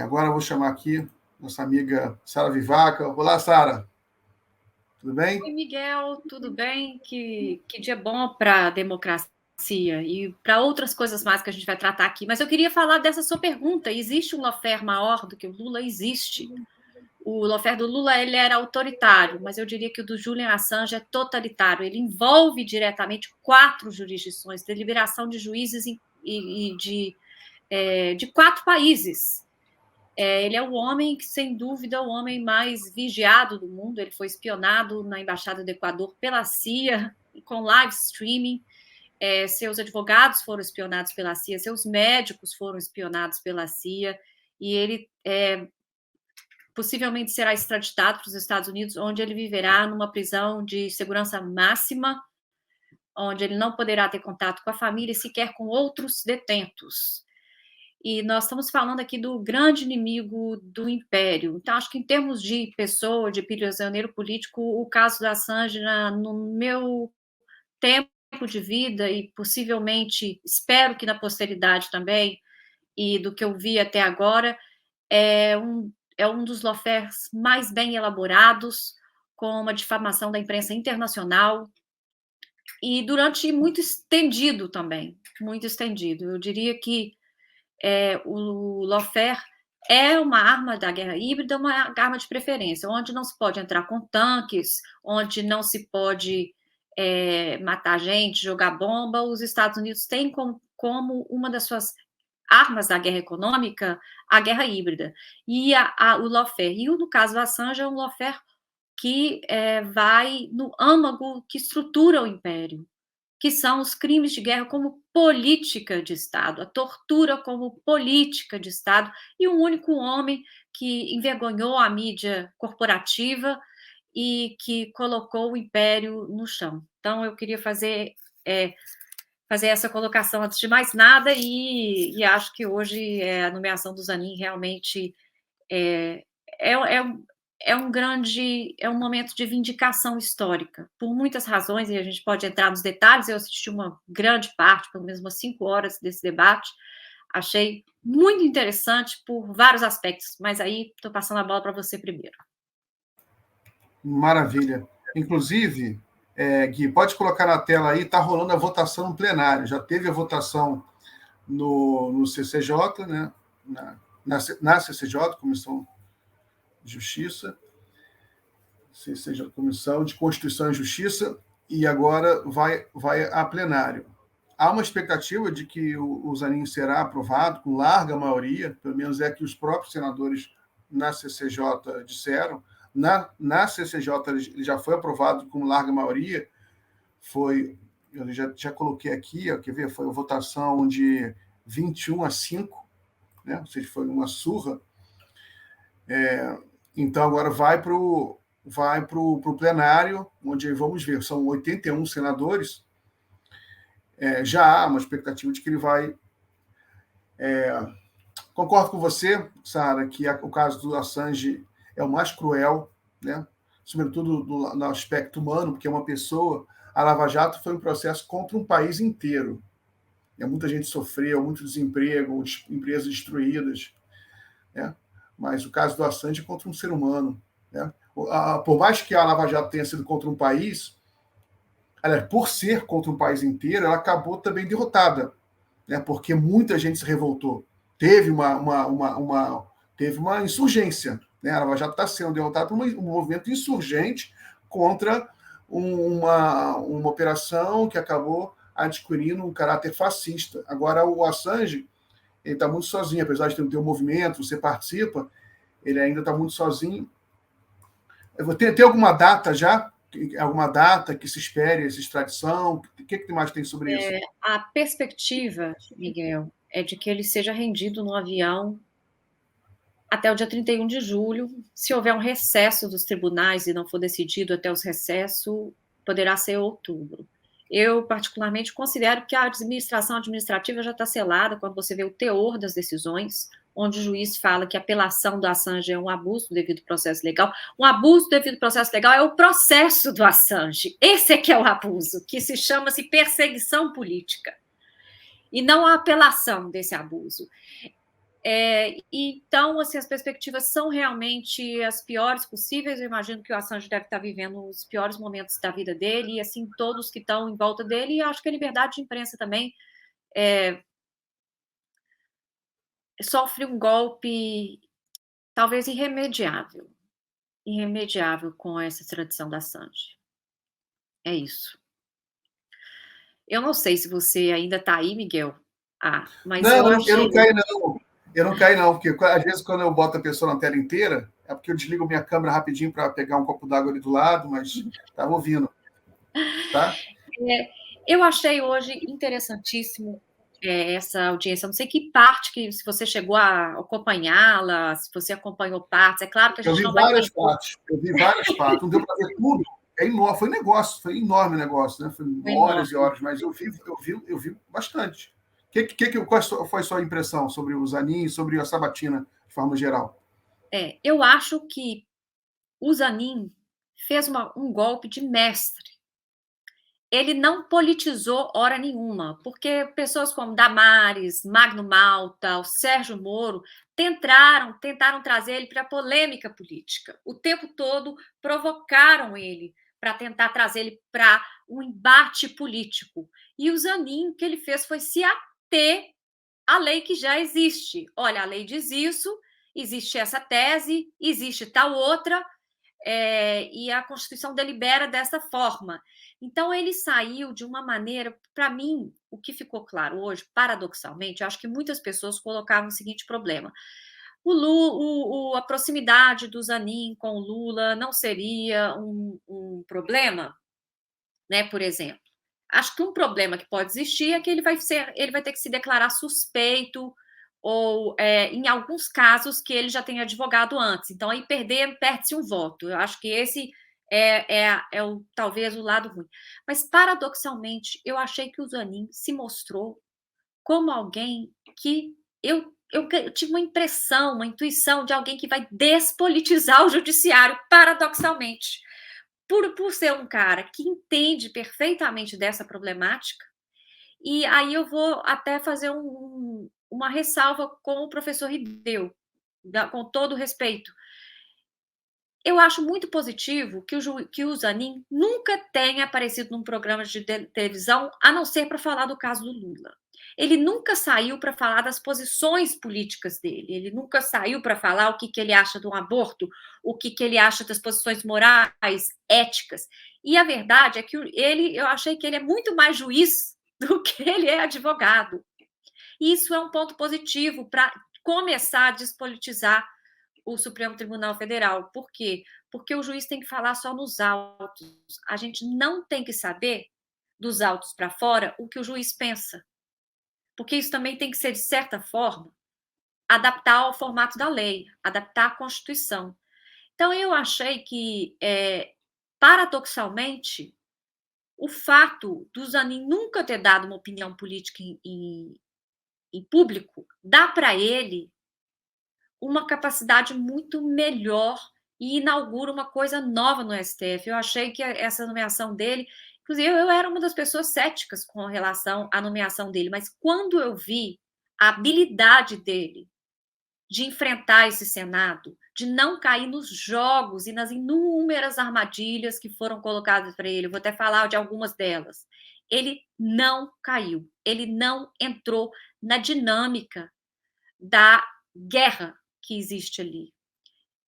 Agora eu vou chamar aqui nossa amiga Sara Vivaca. Olá, Sara. Tudo bem? Oi, Miguel, tudo bem? Que dia bom para a democracia e para outras coisas mais que a gente vai tratar aqui. Mas eu queria falar dessa sua pergunta. Existe um lawfare maior do que o Lula? Existe. O lawfare do Lula ele era autoritário, mas eu diria que o do Julian Assange é totalitário. Ele envolve diretamente 4 jurisdições, deliberação de juízes de 4 países. Ele é o homem que, sem dúvida, o homem mais vigiado do mundo. Ele foi espionado na Embaixada do Equador pela CIA, com live streaming. Seus advogados foram espionados pela CIA, seus médicos foram espionados pela CIA, e ele possivelmente será extraditado para os Estados Unidos, onde ele viverá numa prisão de segurança máxima, onde ele não poderá ter contato com a família e sequer com outros detentos. E nós estamos falando aqui do grande inimigo do império. Então, acho que em termos de pessoa, de prisioneiro político, o caso da Assange, no meu tempo de vida, e possivelmente, espero que na posteridade também, e do que eu vi até agora, é um dos lawfares mais bem elaborados, com uma difamação da imprensa internacional, e durante muito estendido também, muito estendido. Eu diria que o lawfare é uma arma da guerra híbrida, uma arma de preferência, onde não se pode entrar com tanques, onde não se pode matar gente, jogar bomba. Os Estados Unidos têm como uma das suas armas da guerra econômica a guerra híbrida. E o lawfare. E no caso do Assange, é um lawfare que vai no âmago que estrutura o império, que são os crimes de guerra como política de Estado, a tortura como política de Estado, e um único homem que envergonhou a mídia corporativa e que colocou o império no chão. Então, eu queria fazer essa colocação antes de mais nada, e acho que hoje a nomeação do Zanin realmente é, é, é, é um momento de vindicação histórica, por muitas razões, e a gente pode entrar nos detalhes. Eu assisti uma grande parte, pelo menos umas 5 horas desse debate, achei muito interessante por vários aspectos, mas aí estou passando a bola para você primeiro. Maravilha. Inclusive, Gui, pode colocar na tela aí, está rolando a votação no plenário. Já teve a votação no CCJ, né? na CCJ, Comissão de Justiça, CCJ, Comissão de Constituição e Justiça, e agora vai a plenário. Há uma expectativa de que o Zanin será aprovado com larga maioria, pelo menos é que os próprios senadores na CCJ disseram. Na CCJ ele já foi aprovado com larga maioria, eu já coloquei aqui, quer ver, foi a votação de 21-5, né? Ou seja, foi uma surra. Então agora vai para o plenário, onde vamos ver, são 81 senadores. Já há uma expectativa de que ele vai. Concordo com você, Sara, que o caso do Assange é o mais cruel, né? Sobretudo no aspecto humano, porque é uma pessoa. A Lava Jato foi um processo contra um país inteiro. Muita gente sofreu, muito desemprego, empresas destruídas, né? Mas o caso do Assange é contra um ser humano, né? Por mais que a Lava Jato tenha sido contra um país, por ser contra um país inteiro, ela acabou também derrotada, né? Porque muita gente se revoltou. Teve uma insurgência, né? A Lava Jato está sendo derrotada por um movimento insurgente contra uma operação que acabou adquirindo um caráter fascista. Agora, o Assange ele está muito sozinho, apesar de ter um movimento, você participa, ele ainda está muito sozinho. Tem alguma data já? Alguma data que se espere essa extradição? O que mais tem sobre isso? A perspectiva, Miguel, é de que ele seja rendido no avião até o dia 31 de julho. Se houver um recesso dos tribunais e não for decidido até os recessos, poderá ser outubro. Eu, particularmente, considero que a administração administrativa já está selada quando você vê o teor das decisões, onde o juiz fala que a apelação do Assange é um abuso do devido processo legal. Um abuso do devido processo legal é o processo do Assange. Esse é que é o abuso, que se chama-se perseguição política, e não a apelação desse abuso. Então, assim, as perspectivas são realmente as piores possíveis. Eu imagino que o Assange deve estar vivendo os piores momentos da vida dele, e assim, todos que estão em volta dele, e acho que a liberdade de imprensa também sofre um golpe talvez irremediável com essa extradição da Assange. É isso. Eu não sei se você ainda está aí, Miguel. Mas eu Não, eu achei. não caí, não. Eu não caí, não, porque às vezes quando eu boto a pessoa na tela inteira, é porque eu desligo minha câmera rapidinho para pegar um copo d'água ali do lado, mas estava ouvindo. Tá? Eu achei hoje interessantíssimo essa audiência. Eu não sei que parte, que se você chegou a acompanhá-la, se você acompanhou partes. É claro que a Eu gente vi não vai várias transpor. partes. Não deu para ver tudo. É enorme, foi negócio, foi enorme o negócio, né? Foi horas e Enorme. horas, mas eu vi bastante. Qual foi a sua impressão sobre o Zanin e sobre a Sabatina, de forma geral? Eu acho que o Zanin fez um golpe de mestre. Ele não politizou hora nenhuma, porque pessoas como Damares, Magno Malta, o Sérgio Moro tentaram trazer ele para a polêmica política. O tempo todo provocaram ele para tentar trazer ele para um embate político. E o Zanin, o que ele fez foi se ater à lei que já existe. Olha, a lei diz isso, existe essa tese, existe tal outra, e a Constituição delibera dessa forma. Então, ele saiu de uma maneira, para mim, o que ficou claro hoje, paradoxalmente, eu acho que muitas pessoas colocavam o seguinte problema: a proximidade do Zanin com o Lula não seria um problema, né? Por exemplo, acho que um problema que pode existir é que ele vai ter que se declarar suspeito, ou em alguns casos que ele já tem advogado antes. Então, aí perde-se um voto. Eu acho que esse talvez o lado ruim. Mas, paradoxalmente, eu achei que o Zanin se mostrou como alguém que eu tive uma impressão, uma intuição de alguém que vai despolitizar o judiciário, paradoxalmente. Por ser um cara que entende perfeitamente dessa problemática. E aí eu vou até fazer uma ressalva com o professor Rideu, com todo o respeito. Eu acho muito positivo que o Zanin nunca tenha aparecido num programa de televisão, a não ser para falar do caso do Lula. Ele nunca saiu para falar das posições políticas dele, ele nunca saiu para falar o que ele acha do aborto, o que ele acha das posições morais, éticas. E a verdade é que eu achei que ele é muito mais juiz do que ele é advogado. E isso é um ponto positivo para começar a despolitizar o Supremo Tribunal Federal. Por quê? Porque o juiz tem que falar só nos autos. A gente não tem que saber, dos autos para fora, o que o juiz pensa. Porque isso também tem que ser, de certa forma, adaptar ao formato da lei, adaptar à Constituição. Então, eu achei que, paradoxalmente, o fato do Zanin nunca ter dado uma opinião política em público dá para ele uma capacidade muito melhor e inaugura uma coisa nova no STF. Eu achei que essa nomeação dele, inclusive eu era uma das pessoas céticas com relação à nomeação dele, mas quando eu vi a habilidade dele de enfrentar esse Senado, de não cair nos jogos e nas inúmeras armadilhas que foram colocadas para ele, eu vou até falar de algumas delas, ele não caiu, ele não entrou na dinâmica da guerra que existe ali.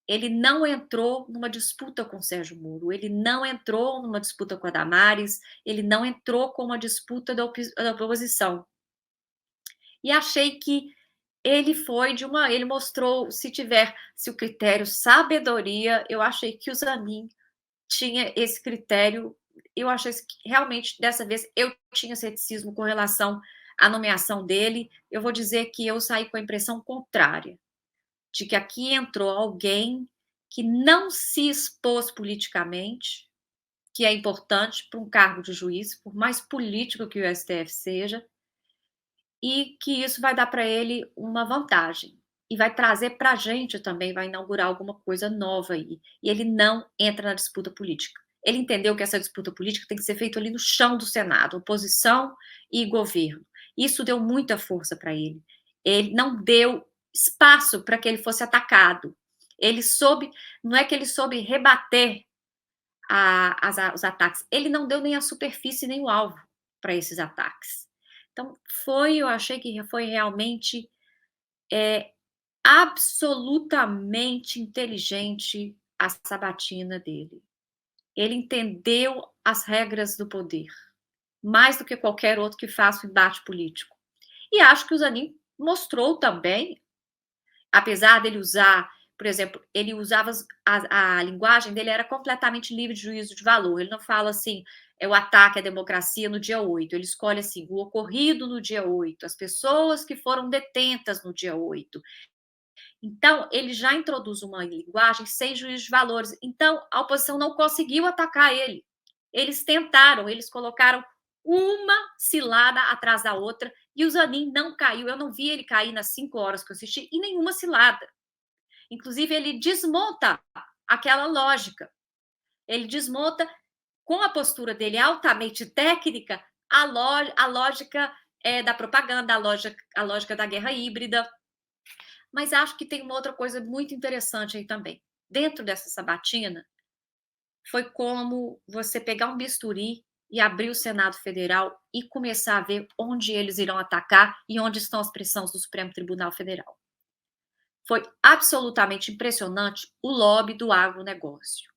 Ele não entrou numa disputa com o Sérgio Moro, ele não entrou numa disputa com a Damares, ele não entrou com uma disputa da oposição. E achei que ele mostrou, se o critério sabedoria, eu achei que o Zanin tinha esse critério. Eu achei que realmente, dessa vez, eu tinha ceticismo com relação à nomeação dele. Eu vou dizer que eu saí com a impressão contrária, de que aqui entrou alguém que não se expôs politicamente, que é importante para um cargo de juiz, por mais político que o STF seja, e que isso vai dar para ele uma vantagem. E vai trazer para a gente também, vai inaugurar alguma coisa nova aí. E ele não entra na disputa política. Ele entendeu que essa disputa política tem que ser feita ali no chão do Senado, oposição e governo. Isso deu muita força para ele. Ele não deu espaço para que ele fosse atacado. Ele soube, não é que ele soube rebater os ataques, ele não deu nem a superfície nem o alvo para esses ataques. Então, eu achei que foi realmente absolutamente inteligente a sabatina dele. Ele entendeu as regras do poder, mais do que qualquer outro que faça o embate político. E acho que o Zanin mostrou também, apesar dele usar, por exemplo, ele usava a linguagem dele era completamente livre de juízo de valor. Ele não fala assim, o ataque à democracia no dia 8. Ele escolhe assim, o ocorrido no dia 8, as pessoas que foram detentas no dia 8. Então, ele já introduz uma linguagem sem juízo de valores. Então, a oposição não conseguiu atacar ele. Eles tentaram, eles colocaram uma cilada atrás da outra e o Zanin não caiu. Eu não vi ele cair nas 5 horas que eu assisti em nenhuma cilada. Inclusive, ele desmonta aquela lógica. Ele desmonta, com a postura dele altamente técnica, a lógica da propaganda, a lógica da guerra híbrida. Mas acho que tem uma outra coisa muito interessante aí também. Dentro dessa sabatina, foi como você pegar um bisturi e abrir o Senado Federal e começar a ver onde eles irão atacar e onde estão as pressões do Supremo Tribunal Federal. Foi absolutamente impressionante o lobby do agronegócio.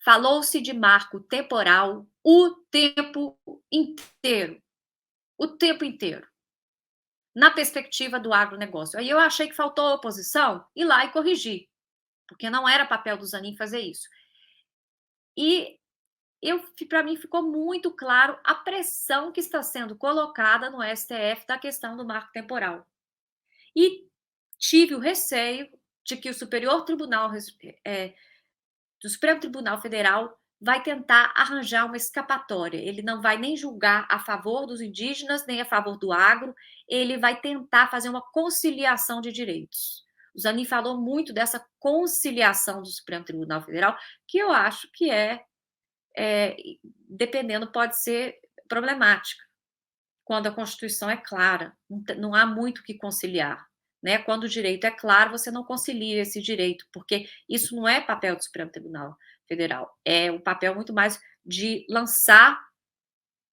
Falou-se de marco temporal o tempo inteiro. O tempo inteiro. Na perspectiva do agronegócio. Aí eu achei que faltou a oposição ir lá e corrigir, porque não era papel do Zanin fazer isso. E para mim ficou muito claro a pressão que está sendo colocada no STF da questão do marco temporal. E tive o receio de que o Supremo Tribunal Federal vai tentar arranjar uma escapatória. Ele não vai nem julgar a favor dos indígenas, nem a favor do agro, ele vai tentar fazer uma conciliação de direitos. O Zanin falou muito dessa conciliação do Supremo Tribunal Federal, que eu acho que dependendo, pode ser problemática, quando a Constituição é clara, não há muito o que conciliar. Né? Quando o direito é claro, você não concilia esse direito, porque isso não é papel do Supremo Tribunal Federal, é um papel muito mais de lançar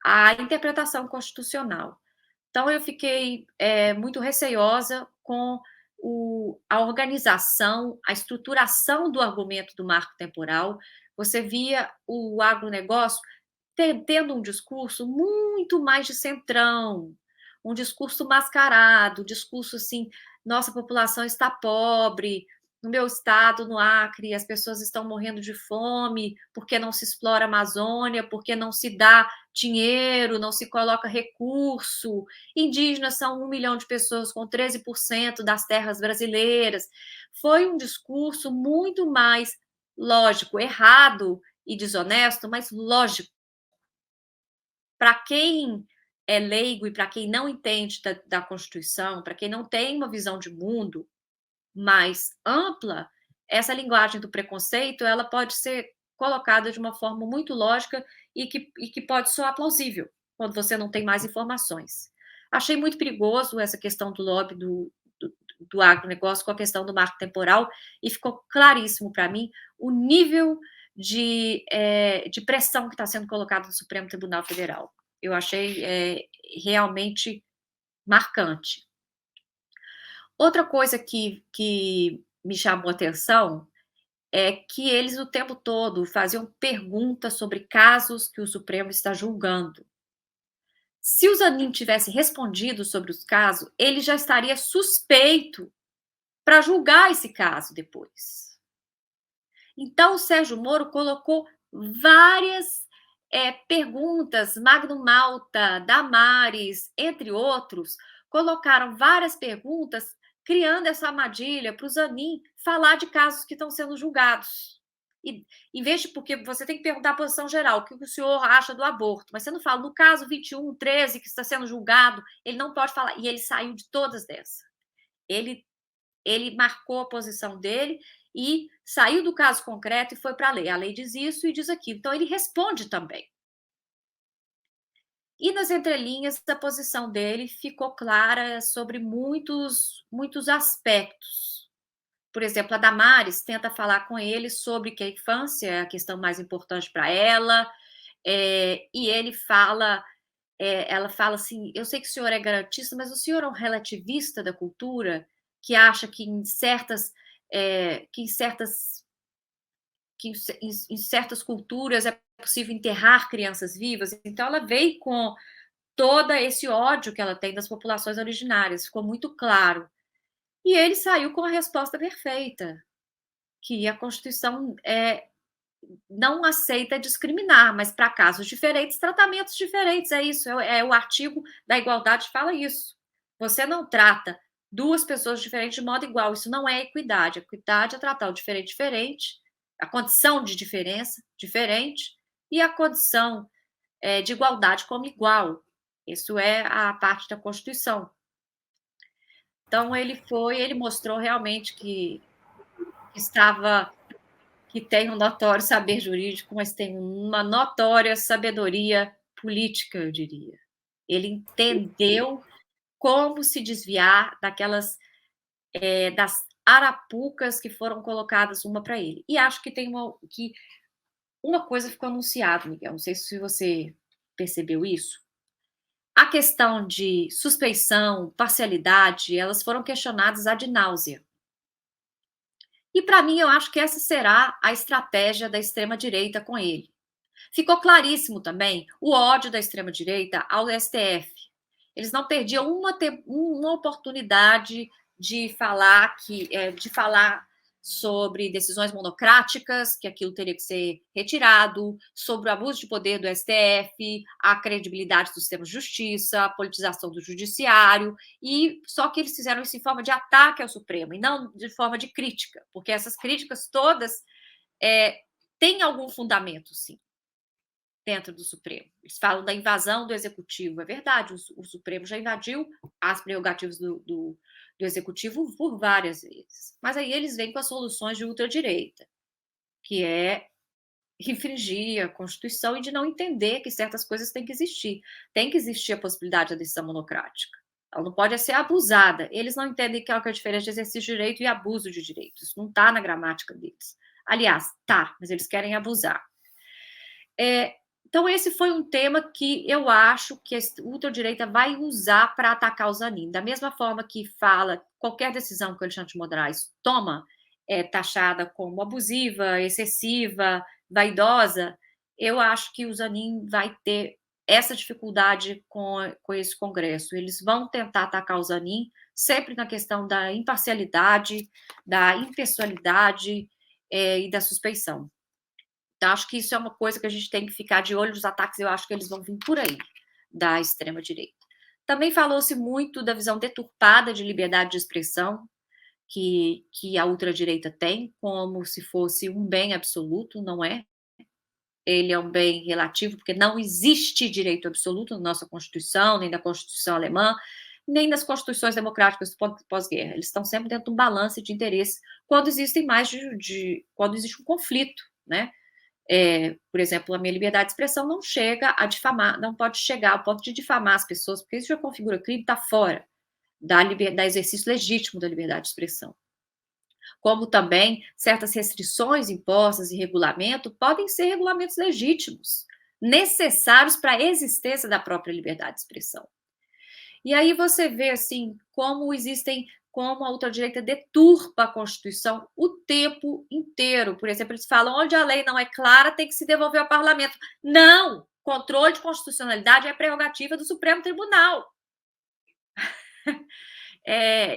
a interpretação constitucional. Então, eu fiquei muito receiosa com a organização, a estruturação do argumento do marco temporal. Você via o agronegócio tendo um discurso muito mais de centrão, um discurso mascarado, um discurso assim, nossa população está pobre, no meu estado, no Acre, as pessoas estão morrendo de fome, porque não se explora a Amazônia, porque não se dá dinheiro, não se coloca recurso, indígenas são 1 milhão de pessoas com 13% das terras brasileiras. Foi um discurso muito mais lógico, errado e desonesto, mas lógico. Para quem é leigo e para quem não entende da Constituição, para quem não tem uma visão de mundo mais ampla, essa linguagem do preconceito ela pode ser colocada de uma forma muito lógica e que pode soar plausível quando você não tem mais informações. Achei muito perigoso essa questão do lobby do agronegócio com a questão do marco temporal e ficou claríssimo para mim o nível de pressão que está sendo colocado no Supremo Tribunal Federal. Eu achei realmente marcante. Outra coisa que me chamou a atenção é que eles o tempo todo faziam perguntas sobre casos que o Supremo está julgando. Se o Zanin tivesse respondido sobre os casos, ele já estaria suspeito para julgar esse caso depois. Então, o Sérgio Moro colocou várias perguntas, Magno Malta, Damares, entre outros, colocaram várias perguntas, criando essa armadilha para o Zanin falar de casos que estão sendo julgados. E, em vez de, porque você tem que perguntar a posição geral, o que o senhor acha do aborto, mas você não fala, no caso 2113, que está sendo julgado, ele não pode falar, e ele saiu de todas dessas. Ele marcou a posição dele e saiu do caso concreto e foi para a lei. A lei diz isso e diz aquilo. Então, ele responde também. E nas entrelinhas, a posição dele ficou clara sobre muitos aspectos. Por exemplo, a Damares tenta falar com ele sobre que a infância é a questão mais importante para ela, e ele fala, ela fala assim: eu sei que o senhor é garantista, mas o senhor é um relativista da cultura que acha que em certas culturas é possível enterrar crianças vivas. Então, ela veio com todo esse ódio que ela tem das populações originárias, ficou muito claro. E ele saiu com a resposta perfeita, que a Constituição não aceita discriminar, mas para casos diferentes, tratamentos diferentes, é isso, o artigo da igualdade fala isso. Você não trata duas pessoas diferentes de modo igual, isso não é equidade. Equidade é tratar o diferente diferente, a condição de diferença diferente, e a condição de igualdade como igual. Isso é a parte da Constituição. Então, ele mostrou realmente que tem um notório saber jurídico, mas tem uma notória sabedoria política, eu diria. Ele entendeu como se desviar das arapucas que foram colocadas uma para ele. E acho que uma coisa ficou anunciada, Miguel, não sei se você percebeu isso. A questão de suspeição, parcialidade, elas foram questionadas ad náusea. E, para mim, eu acho que essa será a estratégia da extrema-direita com ele. Ficou claríssimo também o ódio da extrema-direita ao STF. Eles não perdiam uma oportunidade de falar sobre decisões monocráticas, que aquilo teria que ser retirado, sobre o abuso de poder do STF, a credibilidade do sistema de justiça, a politização do judiciário, e só que eles fizeram isso em forma de ataque ao Supremo, e não de forma de crítica, porque essas críticas todas têm algum fundamento, sim, dentro do Supremo. Eles falam da invasão do Executivo, é verdade, o Supremo já invadiu as prerrogativas do Executivo por várias vezes. Mas aí eles vêm com as soluções de ultradireita, que é infringir a Constituição e de não entender que certas coisas têm que existir. Tem que existir a possibilidade da decisão monocrática. Ela não pode ser abusada. Eles não entendem que é a diferença de exercício de direito e abuso de direito. Isso não está na gramática deles. Aliás, tá, mas eles querem abusar. Então, esse foi um tema que eu acho que a ultradireita vai usar para atacar o Zanin. Da mesma forma que fala, qualquer decisão que o Alexandre de Moraes toma é taxada como abusiva, excessiva, vaidosa, eu acho que o Zanin vai ter essa dificuldade com esse Congresso. Eles vão tentar atacar o Zanin sempre na questão da imparcialidade, da impessoalidade e da suspeição. Então, acho que isso é uma coisa que a gente tem que ficar de olho nos ataques, eu acho que eles vão vir por aí, da extrema-direita. Também falou-se muito da visão deturpada de liberdade de expressão que a ultradireita tem, como se fosse um bem absoluto, não é? Ele é um bem relativo, porque não existe direito absoluto na nossa Constituição, nem na Constituição alemã, nem nas constituições democráticas do pós-guerra. Eles estão sempre dentro de um balanço de interesse quando existem quando existe um conflito, né? Por exemplo, a minha liberdade de expressão não chega a difamar, não pode chegar ao ponto de difamar as pessoas, porque isso já configura crime, está fora da exercício legítimo da liberdade de expressão. Como também certas restrições impostas e regulamento podem ser regulamentos legítimos, necessários para a existência da própria liberdade de expressão. E aí você vê assim como a ultradireita deturpa a Constituição o tempo inteiro. Por exemplo, eles falam, onde a lei não é clara, tem que se devolver ao parlamento. Não! Controle de constitucionalidade é prerrogativa do Supremo Tribunal.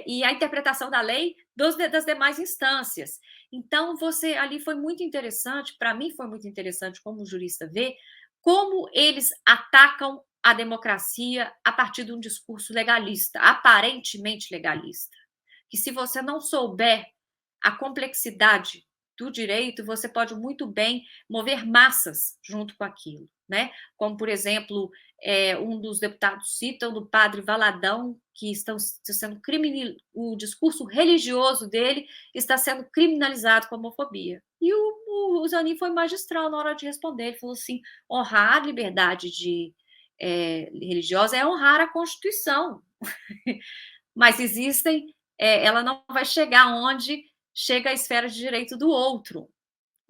E a interpretação da lei das demais instâncias. Então, ali foi muito interessante, para mim foi muito interessante como jurista ver, como eles atacam a democracia a partir de um discurso legalista, aparentemente legalista. Que se você não souber a complexidade do direito, você pode muito bem mover massas junto com aquilo, né? Como, por exemplo, um dos deputados cita do padre Valadão, que o discurso religioso dele está sendo criminalizado com homofobia. E o Zanin foi magistral na hora de responder, ele falou assim, honrar a liberdade de religiosa é honrar a Constituição. Mas ela não vai chegar onde chega a esfera de direito do outro.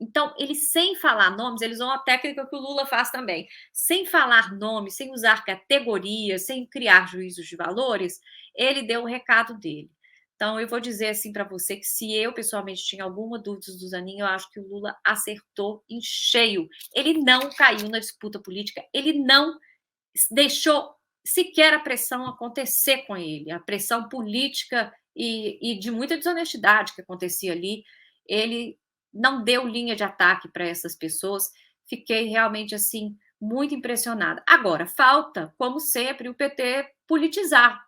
Então, eles, sem falar nomes, eles usam a técnica que o Lula faz também. Sem falar nomes, sem usar categorias, sem criar juízos de valores, ele deu o recado dele. Então, eu vou dizer assim para você que se eu, pessoalmente, tinha alguma dúvida do Zanin, eu acho que o Lula acertou em cheio. Ele não caiu na disputa política, ele não deixou sequer a pressão acontecer com ele, a pressão política e de muita desonestidade que acontecia ali. Ele não deu linha de ataque para essas pessoas. Fiquei realmente assim muito impressionada. Agora, falta, como sempre, o PT politizar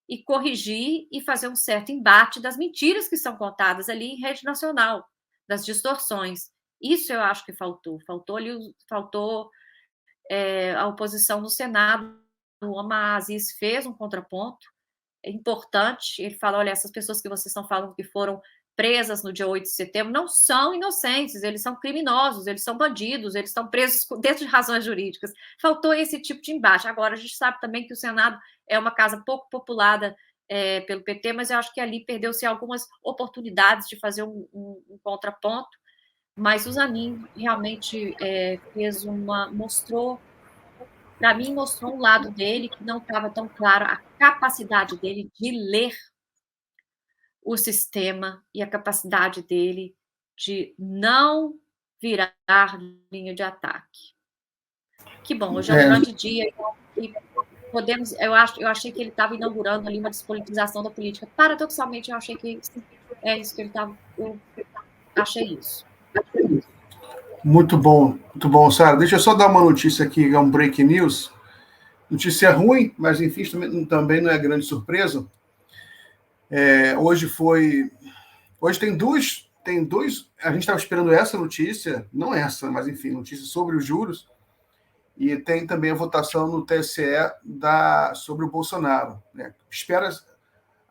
e corrigir e fazer um certo embate das mentiras que são contadas ali em rede nacional, das distorções. Isso eu acho que faltou. Faltou a oposição no Senado. O Omar Aziz fez um contraponto importante. Ele fala: olha, essas pessoas que vocês estão falando que foram presas no dia 8 de setembro não são inocentes, eles são criminosos, eles são bandidos, eles estão presos dentro de razões jurídicas. Faltou esse tipo de embate. Agora, a gente sabe também que o Senado é uma casa pouco populada pelo PT, mas eu acho que ali perdeu-se algumas oportunidades de fazer um contraponto. Mas o Zanin realmente mostrou um lado dele que não estava tão claro, a capacidade dele de ler o sistema e a capacidade dele de não virar linha de ataque. Que bom, hoje é um grande dia e eu achei que ele estava inaugurando ali uma despolitização da política. Paradoxalmente, eu achei que é isso que ele estava. Eu achei isso. Muito bom, Sara. Deixa eu só dar uma notícia aqui, é um break news. Notícia ruim, mas enfim, também não é grande surpresa. Hoje tem dois. A gente estava esperando essa notícia, não essa, mas enfim, notícia sobre os juros. E tem também a votação no TSE sobre o Bolsonaro. Né?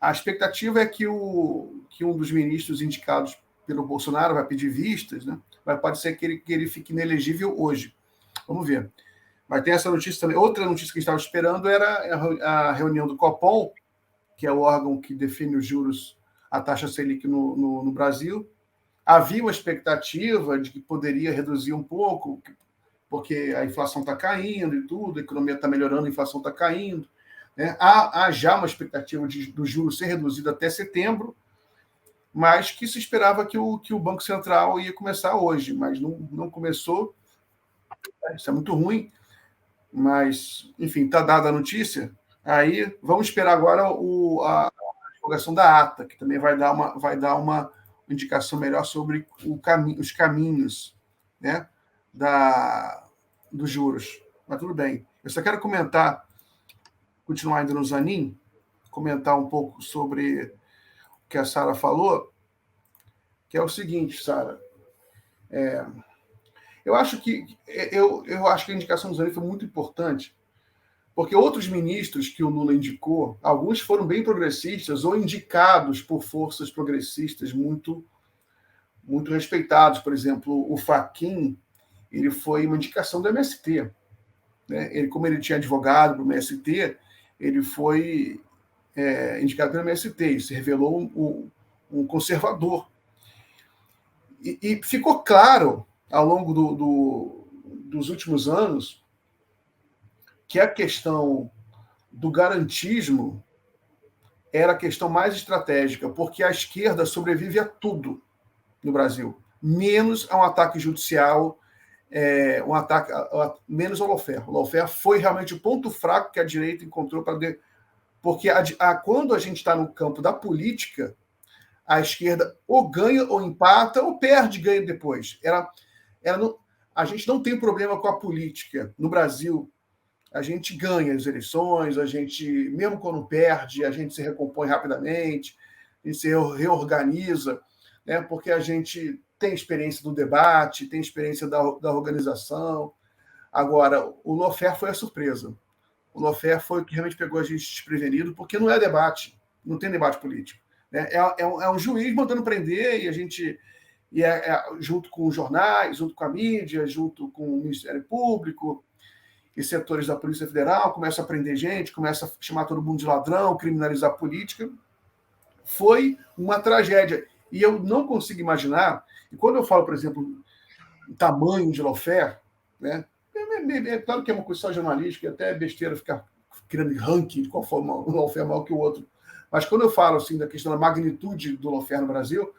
A expectativa é que um dos ministros indicados pelo Bolsonaro vai pedir vistas, né? Pode ser que ele fique inelegível hoje. Vamos ver. Mas tem essa notícia também. Outra notícia que a gente estava esperando era a reunião do Copom, que é o órgão que define os juros, a taxa Selic no Brasil. Havia uma expectativa de que poderia reduzir um pouco, porque a inflação está caindo e tudo, a economia está melhorando, a inflação está caindo. Né? Há já uma expectativa do juros ser reduzido até setembro, mas que se esperava que o Banco Central ia começar hoje, mas não começou. Isso é muito ruim, mas, enfim, está dada a notícia. Aí vamos esperar agora a divulgação da ata, que também vai dar uma indicação melhor sobre os caminhos, né, dos juros. Mas tudo bem. Eu só quero continuar ainda no Zanin, comentar um pouco sobre o que a Sara falou, que é o seguinte, Sara. Eu acho que a indicação do Zanin foi muito importante, porque outros ministros que o Lula indicou, alguns foram bem progressistas ou indicados por forças progressistas muito, muito respeitados. Por exemplo, o Fachin, ele foi uma indicação do MST. Né? Como ele tinha advogado para o MST, ele foi indicado pelo MST e se revelou um conservador. E ficou claro, ao longo dos últimos anos, que a questão do garantismo era a questão mais estratégica, porque a esquerda sobrevive a tudo no Brasil, menos a um ataque judicial, menos ao lawfare. O lawfare foi realmente o ponto fraco que a direita encontrou porque quando a gente está no campo da política, a esquerda ou ganha ou empata ou perde e ganha depois. A gente não tem problema com a política no Brasil. A gente ganha as eleições, a gente, mesmo quando perde, a gente se recompõe rapidamente, a gente se reorganiza, né? Porque a gente tem experiência do debate, tem experiência da organização. Agora, o lawfare foi a surpresa. O lawfare foi o que realmente pegou a gente desprevenido, porque não é debate, não tem debate político. Né? É um juiz mandando prender e a gente, junto com os jornais, junto com a mídia, junto com o Ministério Público. e setores da Polícia Federal, começa a prender gente, começa a chamar todo mundo de ladrão, criminalizar a política. Foi uma tragédia. E eu não consigo imaginar, e quando eu falo, por exemplo, tamanho de lawfare, né, é claro que é uma coisa só jornalística, até é besteira ficar criando ranking de qual for um lawfare maior que o outro. Mas quando eu falo assim, da questão da magnitude do lawfare no Brasil,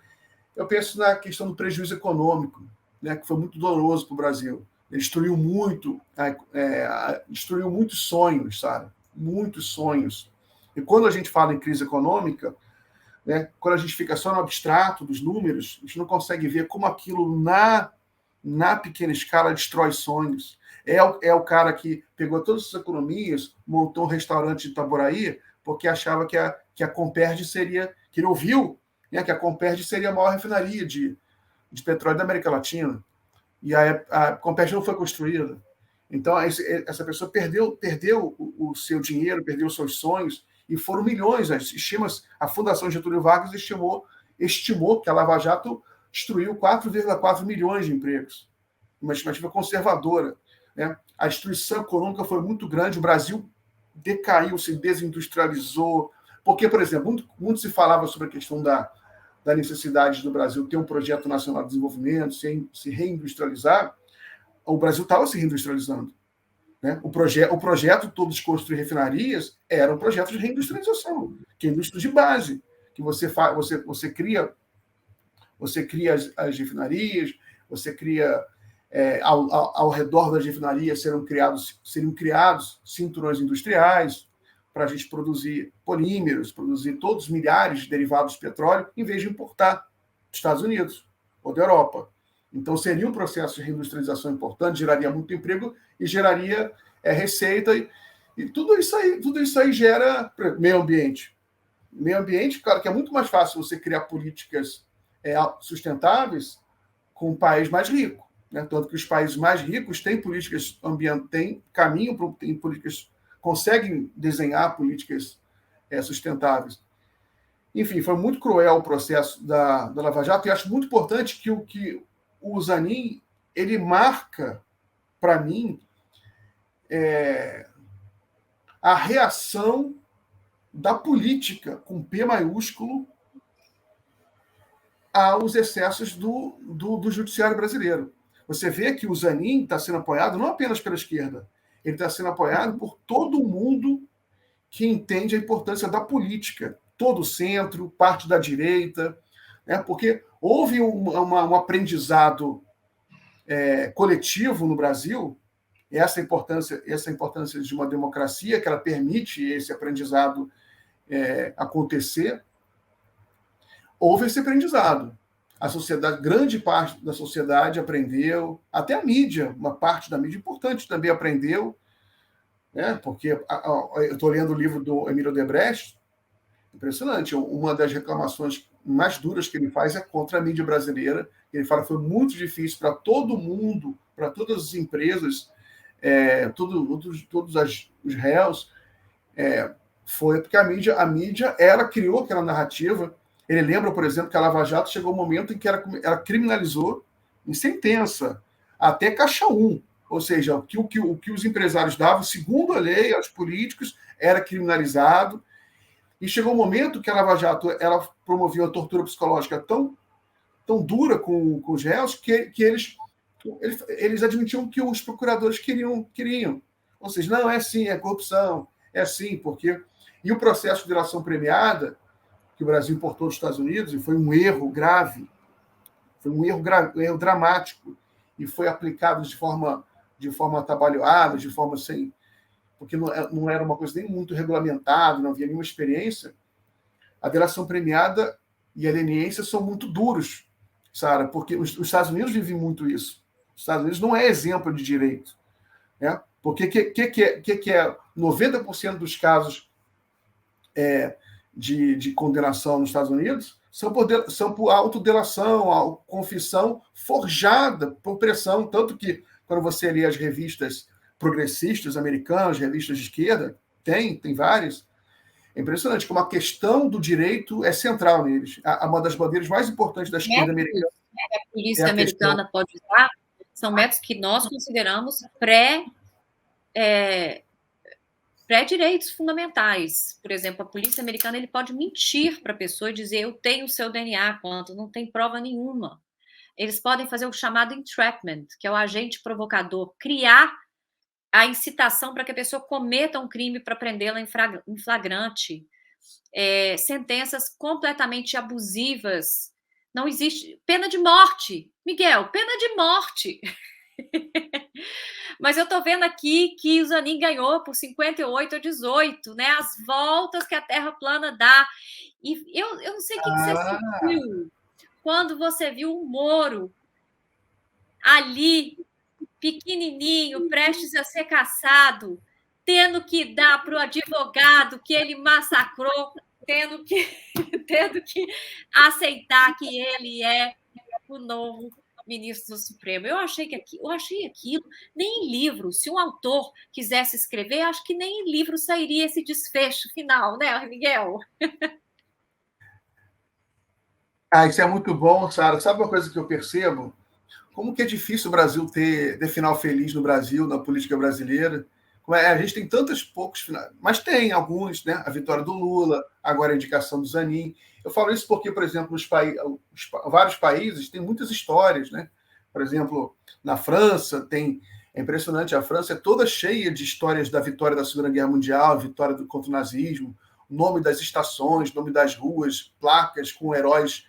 eu penso na questão do prejuízo econômico, né, que foi muito doloroso para o Brasil. Ele destruiu muitos sonhos, sabe? Muitos sonhos. E quando a gente fala em crise econômica, né, quando a gente fica só no abstrato dos números, a gente não consegue ver como aquilo na pequena escala destrói sonhos. É o cara que pegou todas as economias, montou um restaurante de Itaboraí, porque achava que a Comperj seria, que ele ouviu, né, que a Comperj seria a maior refinaria de petróleo da América Latina. E a Comperj não foi construída. Então, essa pessoa perdeu o seu dinheiro, perdeu os seus sonhos, e foram milhões. A Fundação Getúlio Vargas estimou que a Lava Jato destruiu 4,4 milhões de empregos. Uma estimativa conservadora. Né? A destruição econômica foi muito grande, o Brasil decaiu, se desindustrializou. Porque, por exemplo, muito se falava sobre a questão da necessidade do Brasil ter um projeto nacional de desenvolvimento, se reindustrializar. O Brasil estava se reindustrializando. Né? O projeto todo de construir refinarias era um projeto de reindustrialização, que é indústria de base, que você cria as refinarias, você cria ao redor das refinarias seriam criados cinturões industriais para a gente produzir polímeros, produzir todos os milhares de derivados de petróleo, em vez de importar dos Estados Unidos ou da Europa. Então, seria um processo de reindustrialização importante, geraria muito emprego e geraria receita. E tudo isso aí gera meio ambiente. Meio ambiente, claro que é muito mais fácil você criar políticas sustentáveis com um país mais rico. Né? Tanto que os países mais ricos têm políticas ambientais, têm políticas, conseguem desenhar políticas sustentáveis. Enfim, foi muito cruel o processo da Lava Jato, e acho muito importante que o Zanin, ele marca, para mim, a reação da política, com P maiúsculo, aos excessos do judiciário brasileiro. Você vê que o Zanin está sendo apoiado não apenas pela esquerda, ele está sendo apoiado por todo mundo que entende a importância da política, todo o centro, parte da direita, né? Porque houve um aprendizado coletivo no Brasil, essa importância de uma democracia, que ela permite esse aprendizado acontecer. Houve esse aprendizado. A sociedade, grande parte da sociedade aprendeu, até a mídia, uma parte da mídia importante também aprendeu, né? Porque eu estou lendo o livro do Emílio Odebrecht, impressionante. Uma das reclamações mais duras que ele faz é contra a mídia brasileira. Ele fala que foi muito difícil para todo mundo, para todas as empresas, todos os réus, foi porque a mídia ela criou aquela narrativa. Ele lembra, por exemplo, que a Lava Jato chegou um momento em que ela criminalizou em sentença até caixa 1. Ou seja, o que os empresários davam, segundo a lei, aos políticos, era criminalizado. E chegou um momento que a Lava Jato ela promovia uma tortura psicológica tão dura com os réus que eles admitiam que os procuradores queriam. Ou seja, não, é assim, é corrupção, é assim, porque... E o processo de delação premiada, que o Brasil importou dos Estados Unidos, e foi um erro grave, foi um erro dramático, e foi aplicado de forma atabalhoada, de forma sem... porque não era uma coisa nem muito regulamentada, não havia nenhuma experiência. A delação premiada e a leniência são muito duros, Sara, porque os Estados Unidos vivem muito isso. Os Estados Unidos não é exemplo de direito. Né? Porque que é 90% dos casos de condenação nos Estados Unidos são por autodelação, confissão forjada por pressão, tanto que quando você lê as revistas progressistas americanas, revistas de esquerda, tem várias, é impressionante como a questão do direito é central neles. Uma das bandeiras mais importantes da esquerda americana. A polícia americana pode usar são métodos que nós consideramos pré-direitos fundamentais. Por exemplo, a polícia americana ele pode mentir para a pessoa e dizer eu tenho o seu DNA, quando não tem prova nenhuma. Eles podem fazer o chamado entrapment, que é o agente provocador, criar a incitação para que a pessoa cometa um crime para prendê-la em flagrante. Sentenças completamente abusivas. Não existe pena de morte. Miguel, pena de morte. Mas eu estou vendo aqui que o Zanin ganhou por 58-18, né? As voltas que a Terra plana dá. E eu não sei o que você sentiu quando você viu o Moro ali, pequenininho, prestes a ser caçado, tendo que dar para o advogado que ele massacrou, tendo que aceitar que ele é o novo ministro do Supremo. Eu achei aquilo, nem em livro, se um autor quisesse escrever, acho que nem em livro sairia esse desfecho final, né, Miguel? Isso é muito bom, Sara. Sabe uma coisa que eu percebo? Como que é difícil o Brasil ter final feliz no Brasil, na política brasileira. A gente tem tantos poucos finais, mas tem alguns, né? A vitória do Lula, agora a indicação do Zanin. Eu falo isso porque, por exemplo, vários países têm muitas histórias, né? Por exemplo, na França é impressionante, a França é toda cheia de histórias da vitória da Segunda Guerra Mundial, a vitória contra o nazismo, o nome das estações, nome das ruas, placas com heróis,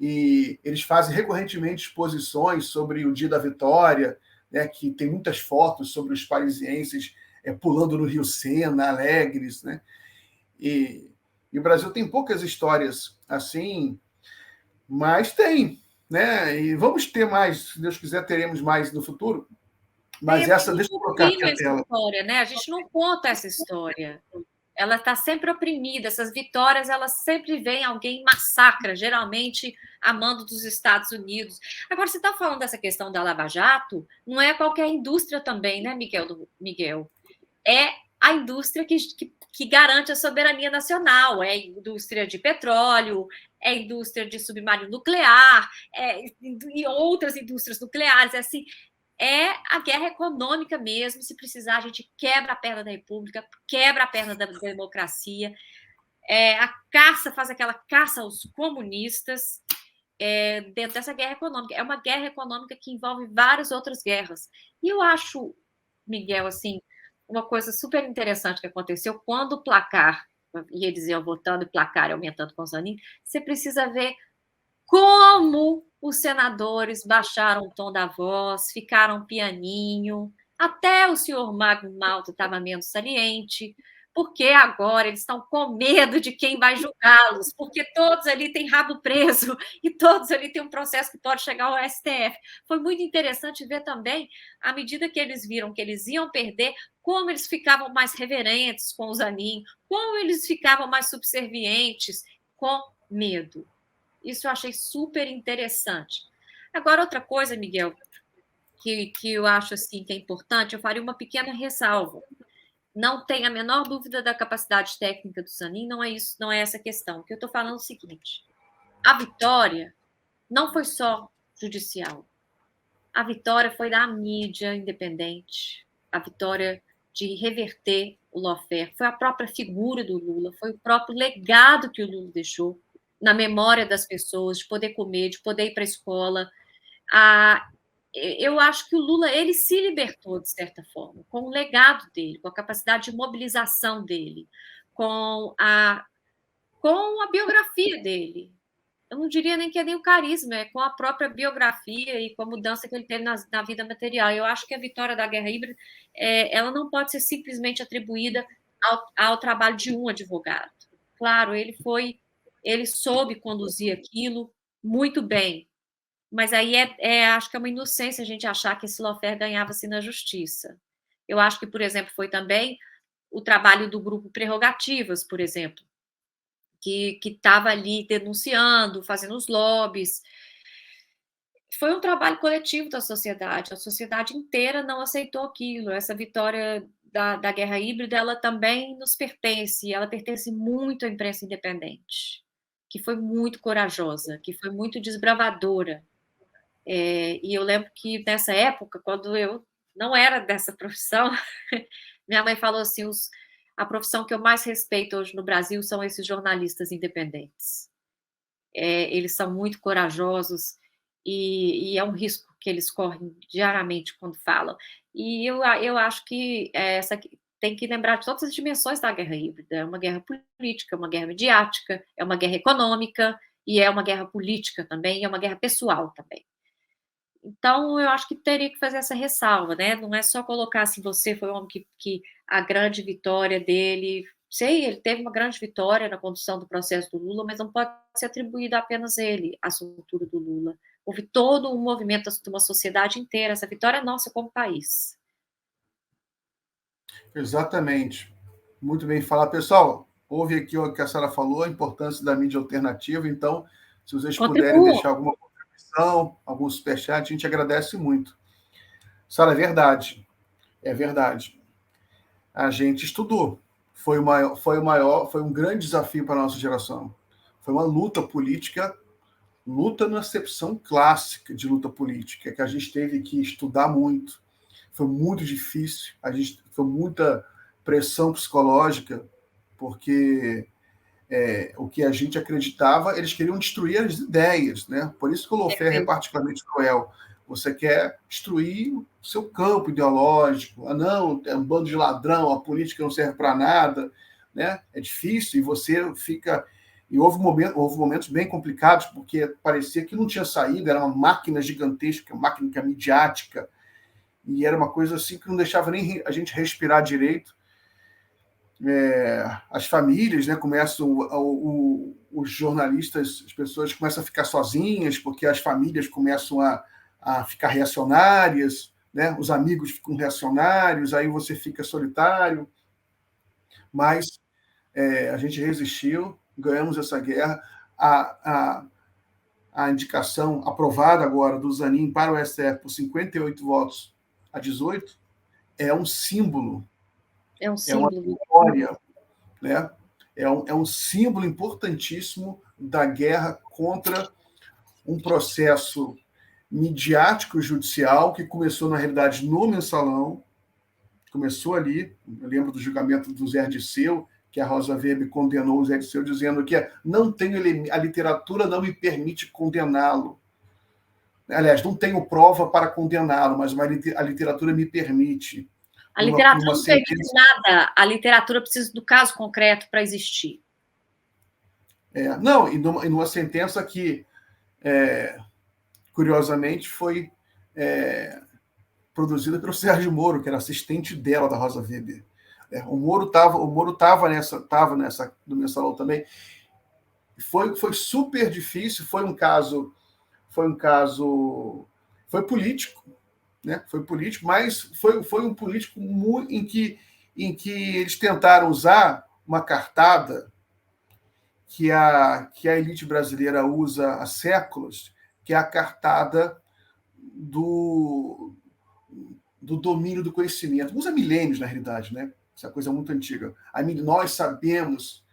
e eles fazem recorrentemente exposições sobre o dia da vitória, né, que tem muitas fotos sobre os parisienses pulando no Rio Sena, alegres, né? E o Brasil tem poucas histórias assim, mas tem, né? E vamos ter mais, se Deus quiser, teremos mais no futuro. Mas essa, deixa eu colocar aqui a tela. História, né? A gente não conta essa história. Ela está sempre oprimida. Essas vitórias, elas sempre vêm alguém massacra, geralmente a mando dos Estados Unidos. Agora, você está falando dessa questão da Lava Jato, não é qualquer indústria também, né, Miguel? É a indústria que garante a soberania nacional, é a indústria de petróleo, é a indústria de submarino nuclear, e outras indústrias nucleares, assim, é a guerra econômica mesmo. Se precisar, a gente quebra a perna da República, quebra a perna da democracia. Faz aquela caça aos comunistas dentro dessa guerra econômica. É uma guerra econômica que envolve várias outras guerras. E eu acho, Miguel, assim, uma coisa super interessante que aconteceu quando o placar, e eles iam votando e o placar aumentando com o Zanin, você precisa ver como os senadores baixaram o tom da voz, ficaram pianinho, até o senhor Magno Malta estava menos saliente, porque agora eles estão com medo de quem vai julgá-los, porque todos ali têm rabo preso e todos ali têm um processo que pode chegar ao STF. Foi muito interessante ver também, à medida que eles viram que eles iam perder, como eles ficavam mais reverentes com o Zanin, como eles ficavam mais subservientes, com medo. Isso eu achei super interessante. Agora, outra coisa, Miguel, que eu acho assim, que é importante, eu faria uma pequena ressalva. Não tem a menor dúvida da capacidade técnica do Zanin, não é isso, não é essa a questão. O que eu estou falando é o seguinte: a vitória não foi só judicial. A vitória foi da mídia independente, a vitória de reverter o lawfare, foi a própria figura do Lula, foi o próprio legado que o Lula deixou na memória das pessoas, de poder comer, de poder ir para a escola. Eu acho que o Lula ele se libertou, de certa forma, com o legado dele, com a capacidade de mobilização dele, com a biografia dele. Eu não diria nem que é nem o carisma, é com a própria biografia e com a mudança que ele teve na vida material. Eu acho que a vitória da guerra híbrida ela não pode ser simplesmente atribuída ao trabalho de um advogado. Claro, ele soube conduzir aquilo muito bem, mas aí acho que é uma inocência a gente achar que esse lawfare ganhava-se na justiça. Eu acho que, por exemplo, foi também o trabalho do grupo Prerrogativas, por exemplo, que estava ali denunciando, fazendo os lobbies. Foi um trabalho coletivo da sociedade, a sociedade inteira não aceitou aquilo. Essa vitória da guerra híbrida, ela também nos pertence, ela pertence muito à imprensa independente, que foi muito corajosa, que foi muito desbravadora. E eu lembro que nessa época, quando eu não era dessa profissão. Minha mãe falou assim, a profissão que eu mais respeito hoje no Brasil são esses jornalistas independentes. Eles são muito corajosos e é um risco que eles correm diariamente quando falam. E eu acho que tem que lembrar de todas as dimensões da guerra híbrida. É uma guerra política, é uma guerra midiática, é uma guerra econômica, e é uma guerra política também, e é uma guerra pessoal também. Então, eu acho que teria que fazer essa ressalva, né? Não é só colocar assim, você foi o homem que a grande vitória dele. Sei, ele teve uma grande vitória na condução do processo do Lula, mas não pode ser atribuído apenas a ele, a soltura do Lula. Houve todo um movimento de uma sociedade inteira. Essa vitória é nossa como país. Exatamente. Muito bem falado. Pessoal, ouve aqui o que a Sara falou, a importância da mídia alternativa. Então, se vocês puderem deixar alguma contribuição, algum superchat, a gente agradece muito. Sara, é verdade. É verdade. A gente estudou. Foi um grande desafio para a nossa geração. Foi uma luta política, luta na acepção clássica de luta política, que a gente teve que estudar muito. Foi muito difícil, foi muita pressão psicológica, porque o que a gente acreditava, eles queriam destruir as ideias, né? Por isso que o Lawfare é particularmente cruel. Você quer destruir o seu campo ideológico. Ah, não, é um bando de ladrão, a política não serve para nada, né? É difícil e você fica... E houve momentos bem complicados, porque parecia que não tinha saída, era uma máquina gigantesca, máquina midiática, e era uma coisa assim que não deixava nem a gente respirar direito. As famílias, né, começam, os jornalistas, as pessoas começam a ficar sozinhas, porque as famílias começam a ficar reacionárias, né? Os amigos ficam reacionários, aí você fica solitário. Mas a gente resistiu, ganhamos essa guerra. A indicação aprovada agora do Zanin para o STF por 58 votos a 18 é um símbolo. É um símbolo. É uma vitória, né? É um símbolo importantíssimo da guerra contra um processo midiático judicial que começou, na realidade, no Mensalão. Começou ali, eu lembro do julgamento do Zé Dirceu, que a Rosa Weber condenou o Zé Dirceu, dizendo que a literatura não me permite condená-lo. Aliás, não tenho prova para condená-lo, mas a literatura me permite. A literatura não permite nada. A literatura precisa do caso concreto para existir. Não, e numa sentença que, curiosamente, foi produzida pelo Sérgio Moro, que era assistente dela, da Rosa Weber. O Moro estava nessa do Mensalão também. Foi super difícil, foi político, né? Foi político, mas foi um político em que eles tentaram usar uma cartada que a elite brasileira usa há séculos, que é a cartada do domínio do conhecimento. Usa milênios, na realidade, né? Essa coisa muito antiga. Nós sabemos,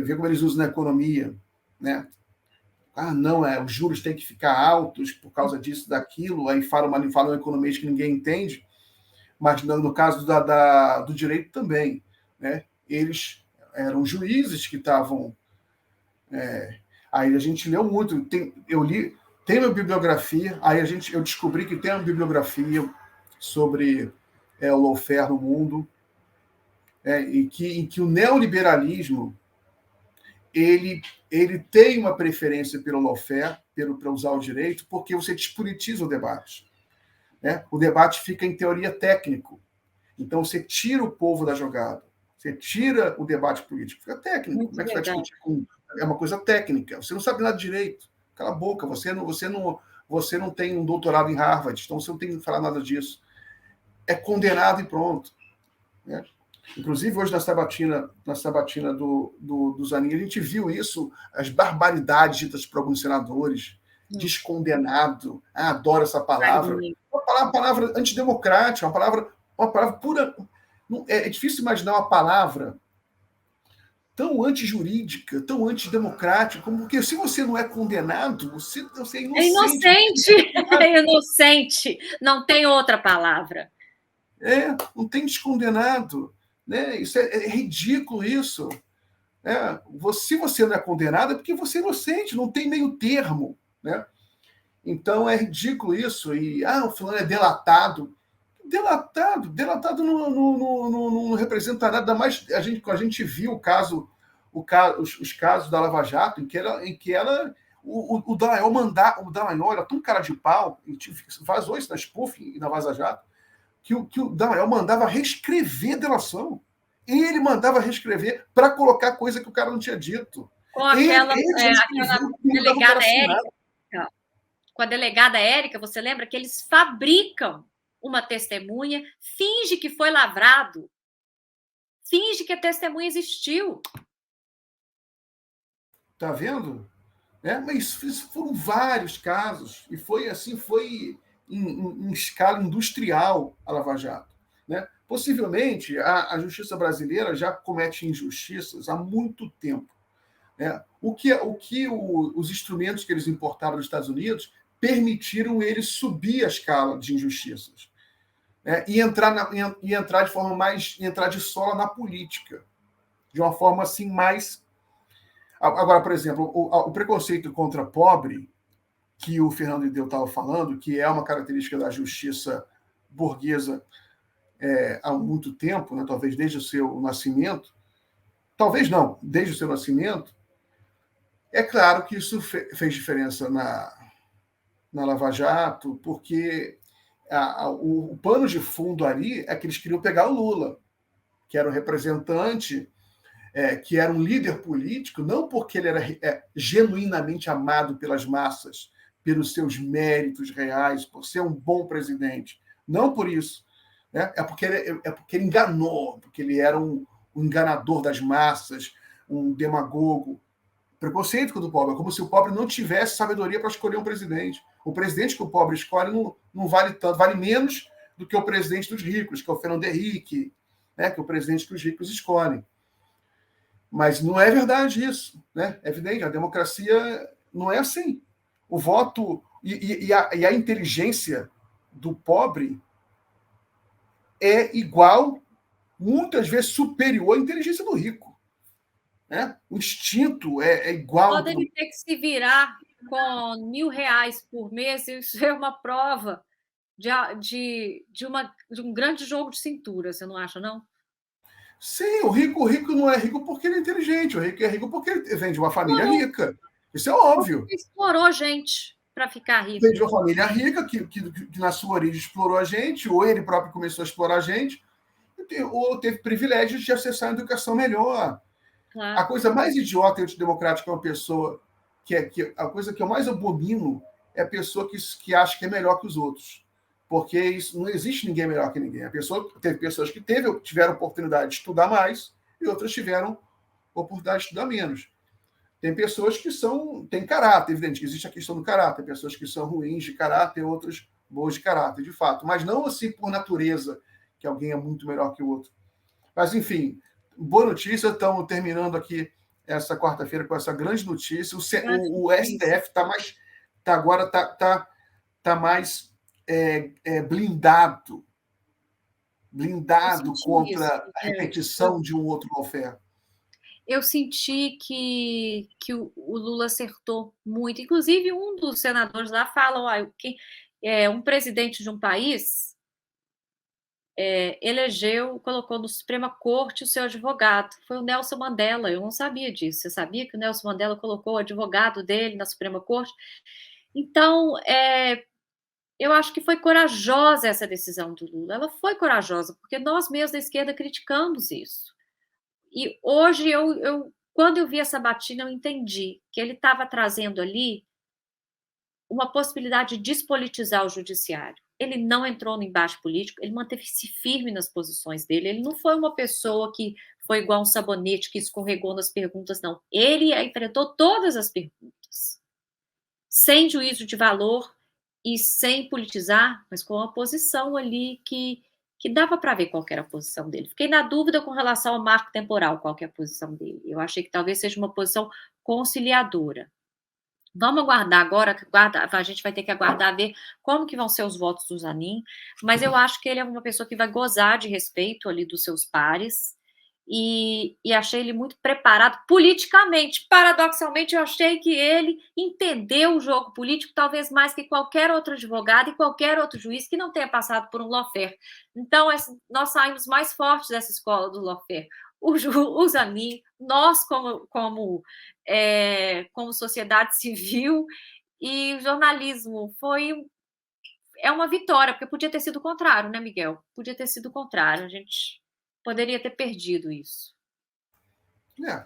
ver como eles usam na economia, né? Não, os juros têm que ficar altos por causa disso, daquilo, aí falam um economista que ninguém entende, mas no caso do direito também, né? Eles eram juízes que estavam... aí a gente leu muito, tem uma bibliografia, aí eu descobri que tem uma bibliografia sobre o lawfare no mundo, em que o neoliberalismo ele tem uma preferência pelo lawfare, para usar o direito, porque você despolitiza o debate. Né? O debate fica, em teoria, técnico. Então, você tira o povo da jogada. Você tira o debate político. Fica técnico. Muito Como é que você vai discutir é uma coisa técnica. Você não sabe nada de direito. Cala a boca. Você não tem um doutorado em Harvard, então você não tem que falar nada disso. É condenado e pronto. Né? Inclusive, hoje, na sabatina do Zanin, a gente viu isso, as barbaridades ditas por alguns senadores, descondenado, adoro essa palavra. Uma palavra antidemocrática, uma palavra pura. É difícil imaginar uma palavra tão antijurídica, tão antidemocrática, porque se você não é condenado, você é inocente. É inocente, é inocente. Não tem outra palavra. Não tem descondenado. Né? Isso é ridículo, isso. Se você não é condenado, é porque você é inocente, não tem meio termo. Né? Então é ridículo isso. E o fulano é delatado. Delatado não representa nada mais. A gente viu os casos da Lava Jato, em que ela o Dallagnol era tão cara de pau, e vazou isso na Spoof e na Vaza Jato, que o Dallagnol mandava reescrever a delação. Ele mandava reescrever para colocar coisa que o cara não tinha dito. Com aquela delegada Érica. Com a delegada Érica, você lembra que eles fabricam uma testemunha, finge que foi lavrado, finge que a testemunha existiu. Tá vendo? Mas foram vários casos, e foi em escala industrial a Lava Jato. Né? Possivelmente, a justiça brasileira já comete injustiças há muito tempo. Né? Os instrumentos que eles importaram dos Estados Unidos permitiram eles subir a escala de injustiças. Né? E entrar de forma entrar de sola na política, de uma forma assim mais. Agora, por exemplo, o preconceito contra pobre, que o Fernando Ideu estava falando, que é uma característica da justiça burguesa há muito tempo, né? Talvez desde o seu nascimento, talvez não, desde o seu nascimento, é claro que isso fez diferença na Lava Jato, porque o pano de fundo ali é que eles queriam pegar o Lula, que era o representante, que era um líder político, não porque ele era genuinamente amado pelas massas, pelos seus méritos reais, por ser um bom presidente. Não por isso. Né? É porque ele enganou, porque ele era um enganador das massas, um demagogo. Preconceito com o pobre, é como se o pobre não tivesse sabedoria para escolher um presidente. O presidente que o pobre escolhe não vale tanto, vale menos do que o presidente dos ricos, que é o Fernando Henrique, né? Que é o presidente que os ricos escolhem. Mas não é verdade isso. Né? É evidente, a democracia não é assim. O voto e a inteligência do pobre é igual, muitas vezes superior à inteligência do rico. Né? O instinto é igual. Pode ele ter que se virar com R$1.000 por mês, isso é uma prova de um grande jogo de cintura, você não acha, não? Sim, o rico não é rico porque ele é inteligente, o rico é rico porque ele vem de uma família rica. Isso é óbvio. Ele explorou gente para ficar rico. Vem de uma família rica que na sua origem explorou a gente, ou ele próprio começou a explorar a gente, ou teve privilégios de acessar a educação melhor. Claro. A coisa mais idiota e antidemocrática é uma pessoa a coisa que eu mais abomino é a pessoa que acha que é melhor que os outros. Porque isso, não existe ninguém melhor que ninguém. Teve pessoas que tiveram oportunidade de estudar mais e outras tiveram oportunidade de estudar menos. Tem pessoas que têm caráter, evidente que existe a questão do caráter, pessoas que são ruins de caráter, outras boas de caráter, de fato. Mas não assim por natureza, que alguém é muito melhor que o outro. Mas, enfim, boa notícia, estamos terminando aqui essa quarta-feira com essa grande notícia. O STF agora está mais blindado contra a repetição de um outro lawfare. Eu senti que o Lula acertou muito. Inclusive, um dos senadores lá fala: um presidente de um país colocou no Suprema Corte o seu advogado. Foi o Nelson Mandela, eu não sabia disso. Você sabia que o Nelson Mandela colocou o advogado dele na Suprema Corte? Então, eu acho que foi corajosa essa decisão do Lula. Ela foi corajosa, porque nós mesmos da esquerda criticamos isso. E hoje, quando eu vi essa batina, eu entendi que ele estava trazendo ali uma possibilidade de despolitizar o judiciário. Ele não entrou no embate político, ele manteve-se firme nas posições dele. Ele não foi uma pessoa que foi igual um sabonete que escorregou nas perguntas, não. Ele enfrentou todas as perguntas, sem juízo de valor e sem politizar, mas com uma posição ali que dava para ver qual era a posição dele. Fiquei na dúvida com relação ao marco temporal, qual que é a posição dele. Eu achei que talvez seja uma posição conciliadora. Vamos aguardar agora, a gente vai ter que aguardar ver como que vão ser os votos do Zanin, mas eu acho que ele é uma pessoa que vai gozar de respeito ali dos seus pares, e achei ele muito preparado politicamente. Paradoxalmente, eu achei que ele entendeu o jogo político, talvez mais que qualquer outro advogado e qualquer outro juiz que não tenha passado por um lawfare. Então, nós saímos mais fortes dessa escola do lawfare. O Zanin, nós como sociedade civil e jornalismo, é uma vitória, porque podia ter sido o contrário, né, Miguel? Podia ter sido o contrário, a gente poderia ter perdido isso.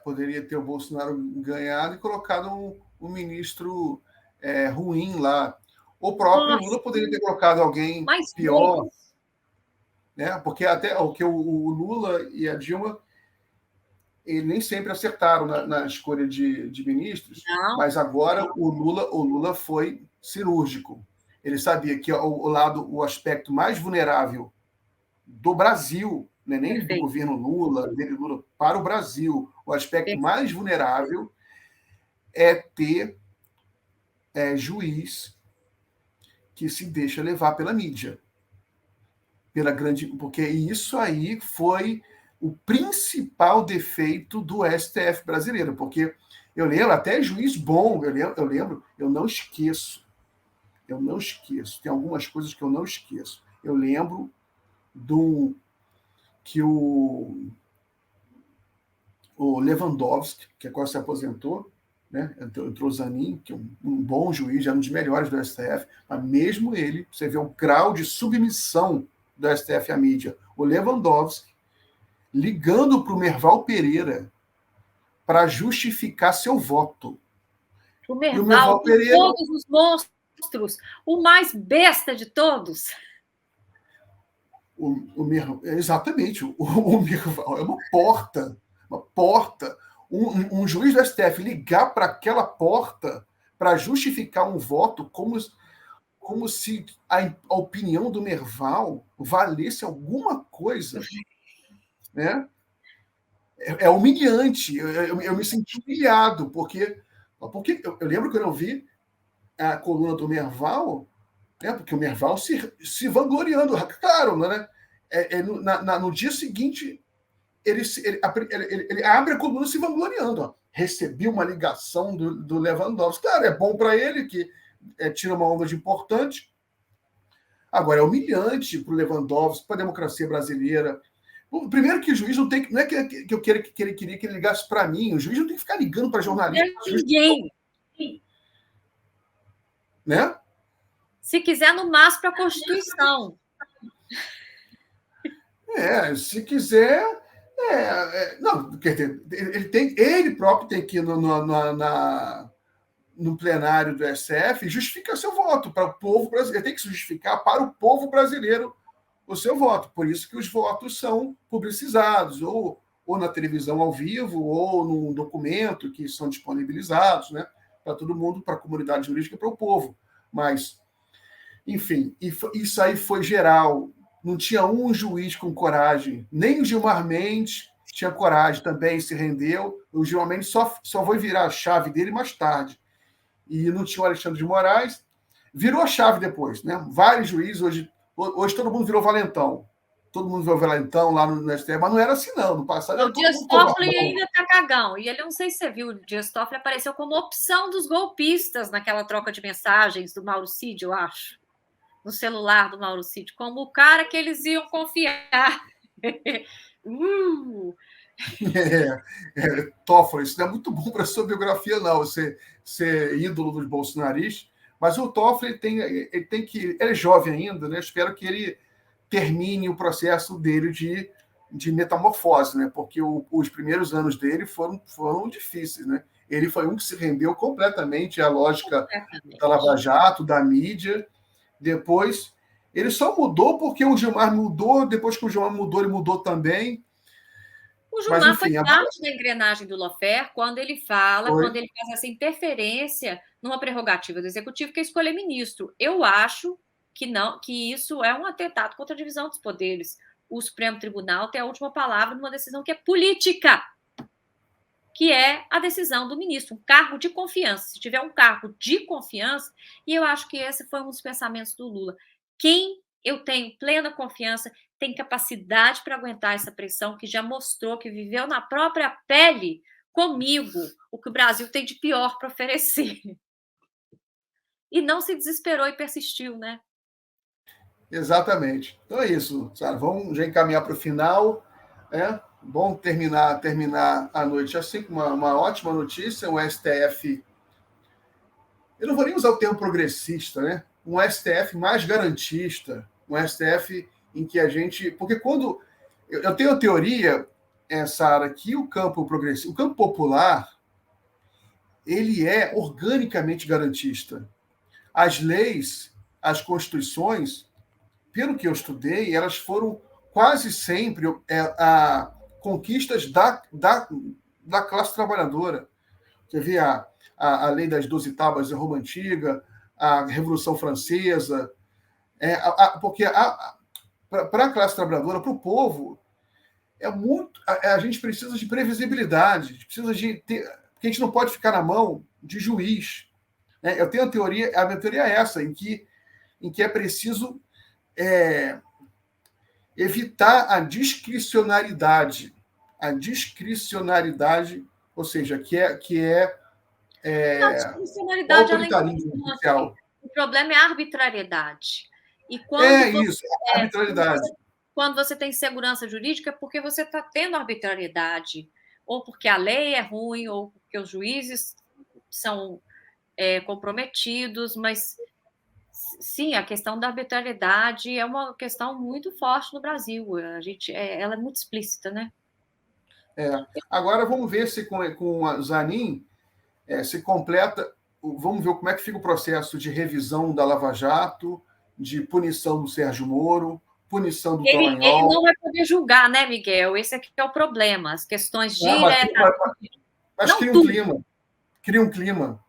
Poderia ter o Bolsonaro ganhado e colocado um ministro ruim lá. O próprio Nossa, Lula poderia ter colocado alguém mais pior, né? Porque até o Lula e a Dilma eles nem sempre acertaram na escolha de ministros, não, mas agora o Lula foi cirúrgico. Ele sabia que o aspecto mais vulnerável do Brasil, não é nem do perfeito, governo Lula, dele Lula, para o Brasil, o aspecto perfeito. mais vulnerável é ter juiz que se deixa levar pela mídia, porque isso aí foi o principal defeito do STF brasileiro, porque eu lembro até juiz bom, eu não esqueço, tem algumas coisas que eu não esqueço. Eu lembro do que o Lewandowski, que agora se aposentou, né? Entrou o Zanin, que é um bom juiz, é um dos melhores do STF, mas mesmo ele, você vê o grau de submissão do STF à mídia. O Lewandowski ligando para o Merval Pereira para justificar seu voto. O E o Merval, Merval de Pereira. todos os monstros, o mais besta de todos. Exatamente, o Merval é uma porta. Uma porta. Um juiz do STF ligar para aquela porta para justificar um voto como se a opinião do Merval valesse alguma coisa, né? É humilhante. Eu me senti humilhado, porque eu lembro que eu vi a coluna do Merval, né? Porque o Merval se vangloriando, claro, né? No dia seguinte, ele abre a coluna se vangloriando. Ó. Recebi uma ligação do Lewandowski. Claro, é bom para ele, que tira uma onda de importante. Agora, é humilhante para o Lewandowski, para a democracia brasileira. Primeiro que o juiz não tem. Não é que eu queria que ele queria que ele ligasse para mim. O juiz não tem que ficar ligando para jornalista. Ninguém. Né? Se quiser, no máximo, para a Constituição. Se quiser. Não, ele próprio tem que ir no plenário do STF e justificar seu voto para o povo brasileiro. Ele tem que justificar para o povo brasileiro o seu voto. Por isso que os votos são publicizados, ou na televisão ao vivo, ou num documento que são disponibilizados, né, para todo mundo, para a comunidade jurídica e para o povo. Mas, enfim, isso aí foi geral. Não tinha um juiz com coragem. Nem o Gilmar Mendes tinha coragem também, se rendeu. O Gilmar Mendes só foi virar a chave dele mais tarde. E não tinha o Alexandre de Moraes. Virou a chave depois, né? Vários juízes, hoje todo mundo virou valentão. Todo mundo virou valentão lá no STF, mas não era assim, não. No passado O Dias Toffoli ainda está cagão. E ele, não sei se você viu, o Dias Toffoli apareceu como opção dos golpistas naquela troca de mensagens do Mauro Cid, eu acho. No celular do Mauro Cid, como o cara que eles iam confiar. Toffoli, isso não é muito bom para a sua biografia, não, você ser ídolo dos bolsonaristas. Mas o Toffoli ele tem que. Ele é jovem ainda, né? Espero que ele termine o processo dele de metamorfose, né? Porque os primeiros anos dele foram difíceis, né? Ele foi um que se rendeu completamente à lógica da Lava Jato, da mídia. Depois, ele só mudou porque o Gilmar mudou. Depois que o Gilmar mudou, ele mudou também. O Gilmar foi parte da engrenagem do lawfare quando ele faz essa interferência numa prerrogativa do executivo, que é escolher ministro. Eu acho que isso é um atentado contra a divisão dos poderes. O Supremo Tribunal tem a última palavra numa decisão que é política. que é a decisão do ministro, um cargo de confiança. Se tiver um cargo de confiança, e eu acho que esse foi um dos pensamentos do Lula. Quem eu tenho plena confiança tem capacidade para aguentar essa pressão, que já mostrou que viveu na própria pele comigo o que o Brasil tem de pior para oferecer. E não se desesperou e persistiu, né? Exatamente. Então é isso, Sara. Vamos já encaminhar para o final. Bom terminar a noite assim, com uma ótima notícia. O STF. Eu não vou nem usar o termo progressista, né? Um STF mais garantista, um STF em que a gente. Porque quando. Eu tenho a teoria, Sara, que o campo progressista, o campo popular, ele é organicamente garantista. As leis, as constituições, pelo que eu estudei, elas foram quase sempre conquistas da classe trabalhadora. Você vê a lei das 12 tábuas em Roma Antiga, a Revolução Francesa, porque para a classe trabalhadora, para o povo, a gente precisa de previsibilidade, a gente precisa de ter, porque a gente não pode ficar na mão de juiz. Eu tenho a minha teoria é essa, em que é preciso evitar a discricionariedade. A discricionariedade, ou seja, que é A discricionalidade, o autoritarismo social. O problema é a arbitrariedade. E Isso, a arbitrariedade. Quando você tem segurança jurídica, é porque você está tendo arbitrariedade. Ou porque a lei é ruim, ou porque os juízes são comprometidos, mas sim, a questão da arbitrariedade é uma questão muito forte no Brasil. Ela é muito explícita, né? Agora vamos ver se com o Zanin se completa. Vamos ver como é que fica o processo de revisão da Lava Jato, de punição do Sérgio Moro, punição do Dallagnol. Ele não vai poder julgar, né, Miguel? Esse aqui é o problema. As questões diretas. Mas cria um clima. Cria um clima.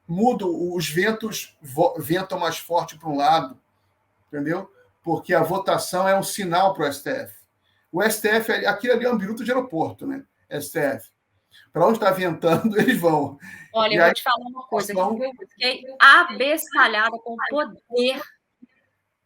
Muda, os ventos ventam mais forte para um lado, entendeu? Porque a votação é um sinal para o STF. O STF, aquilo ali é um biruto de aeroporto, né? STF. Para onde está ventando, eles vão. Olha, eu vou te falar uma coisa, que eu fiquei abestalhada com o poder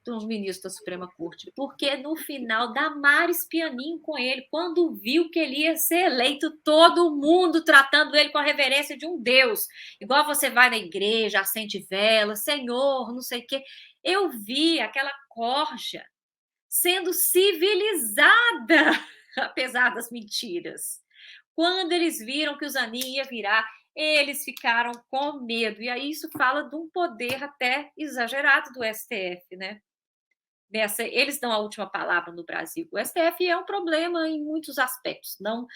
dos ministros da Suprema Corte, porque no final, Damares pianinho com ele, quando viu que ele ia ser eleito, todo mundo tratando ele com a reverência de um Deus, igual você vai na igreja, acende vela, Senhor, não sei o quê. Eu vi aquela corja sendo civilizada, apesar das mentiras. Quando eles viram que o Zanin ia virar, eles ficaram com medo. E aí isso fala de um poder até exagerado do STF, né? Eles dão a última palavra no Brasil. O STF é um problema em muitos aspectos, não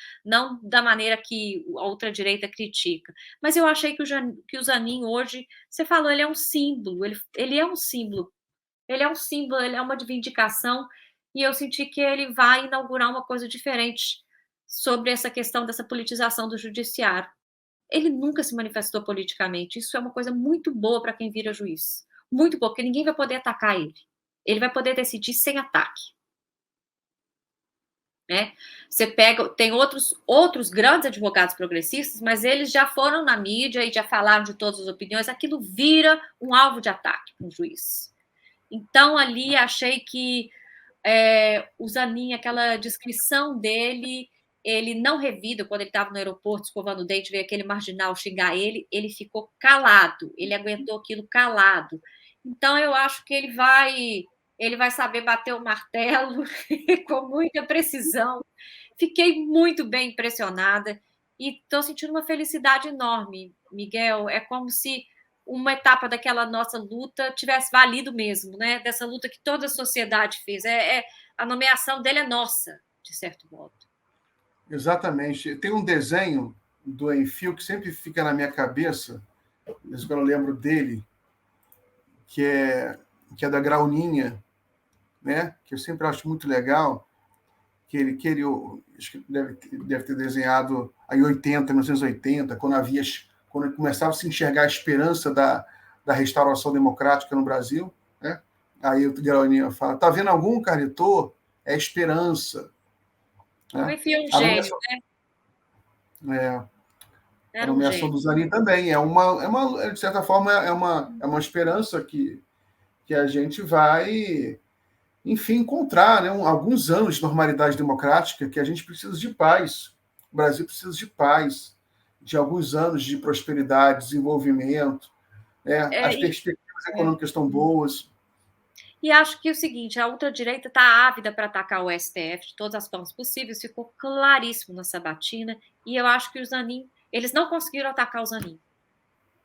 da maneira que a ultradireita critica. Mas eu achei que o Zanin hoje, você falou, ele é um símbolo, ele é um símbolo. Ele é um símbolo, ele é uma reivindicação, e eu senti que ele vai inaugurar uma coisa diferente sobre essa questão dessa politização do judiciário. Ele nunca se manifestou politicamente, isso é uma coisa muito boa para quem vira juiz. Muito boa, porque ninguém vai poder atacar ele. Ele vai poder decidir sem ataque. Né? Você pega, tem outros grandes advogados progressistas, mas eles já foram na mídia e já falaram de todas as opiniões, aquilo vira um alvo de ataque para um juiz. Então, ali, achei que o Zanin, aquela descrição dele, ele não revida, quando ele estava no aeroporto escovando o dente, veio aquele marginal xingar ele ficou calado, ele aguentou aquilo calado. Então, eu acho que ele vai saber bater o martelo com muita precisão. Fiquei muito bem impressionada e estou sentindo uma felicidade enorme, Miguel. É como se uma etapa daquela nossa luta tivesse valido mesmo, né? Dessa luta que toda a sociedade fez. A nomeação dele é nossa, de certo modo. Exatamente. Tem um desenho do Enfio que sempre fica na minha cabeça, desde quando eu lembro dele, que é da Grauninha, né? Que eu sempre acho muito legal, que ele acho que deve ter desenhado em 1980, quando começava a se enxergar a esperança da restauração democrática no Brasil, né? Aí o Grauninha fala, tá vendo algum, Carretor? É esperança. Né? Um gênio, né? A Era nomeação do urgente. Zanin também de certa forma, é uma esperança que a gente vai, enfim, encontrar, né, alguns anos de normalidade democrática, que a gente precisa de paz. O Brasil precisa de paz, de alguns anos de prosperidade, desenvolvimento, né? É, As perspectivas econômicas estão boas. e acho que é o seguinte, a ultradireita está ávida para atacar o STF de todas as formas possíveis, ficou claríssimo na sabatina, e eu acho que o Zanin, eles não conseguiram atacar o Zanin.